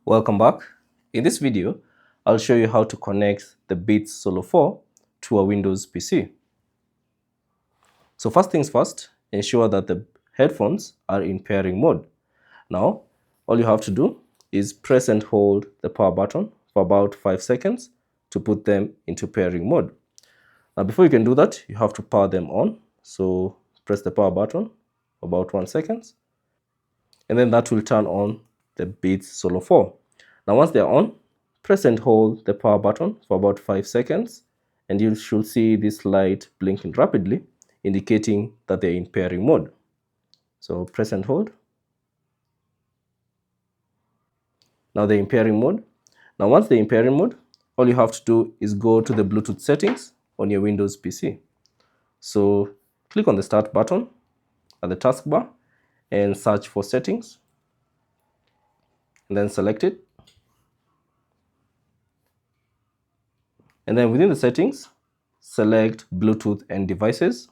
Welcome back. In this video, I'll show you how to connect the Beats Solo 4 to a Windows PC. So first things first, ensure that the headphones are in pairing mode. Now, all you have to do is press and hold the power button for about 5 seconds to put them into pairing mode. Now, before you can do that, you have to power them on. So press the power button for about 1 second, and then that will turn on the Beats Solo 4. Now once they're on, press and hold the power button for about 5 seconds, and you should see this light blinking rapidly, indicating that they're in pairing mode. So press and hold. Now they're in pairing mode. Now once they're in pairing mode, all you have to do is go to the Bluetooth settings on your Windows PC. So click on the Start button at the taskbar and search for Settings, and then select it. And then within the settings, select Bluetooth and Devices.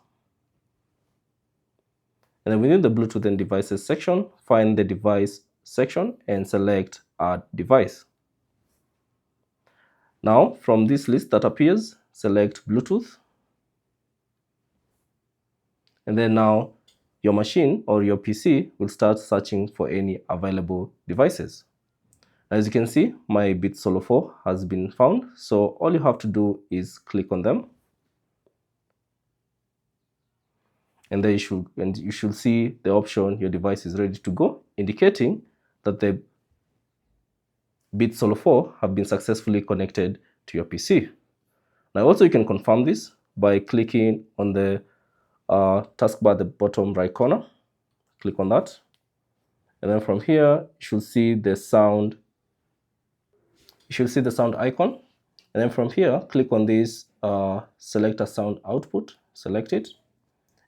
And then within the Bluetooth and Devices section, find the Device section and select Add Device. Now, from this list that appears, select Bluetooth. And then now, your machine or your PC will start searching for any available devices. As you can see, my Beats Solo 4 has been found. So all you have to do is click on them. And then you should see the option your device is ready to go, indicating that the Beats Solo 4 have been successfully connected to your PC. Now also you can confirm this by clicking on the taskbar at the bottom right corner. Click on that, and then from here you should see the sound. You should see the sound icon, and then from here click on this select a sound output. Select it.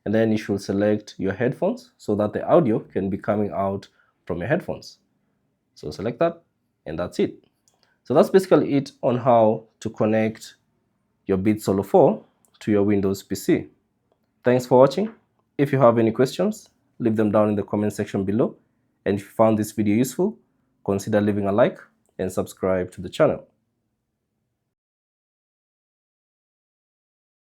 And then you should select your headphones so that the audio can be coming out from your headphones. So select that, and that's it. So that's basically it on how to connect your Beats Solo 4 to your Windows PC. Thanks for watching. If you have any questions, leave them down in the comment section below. And if you found this video useful, consider leaving a like and subscribe to the channel.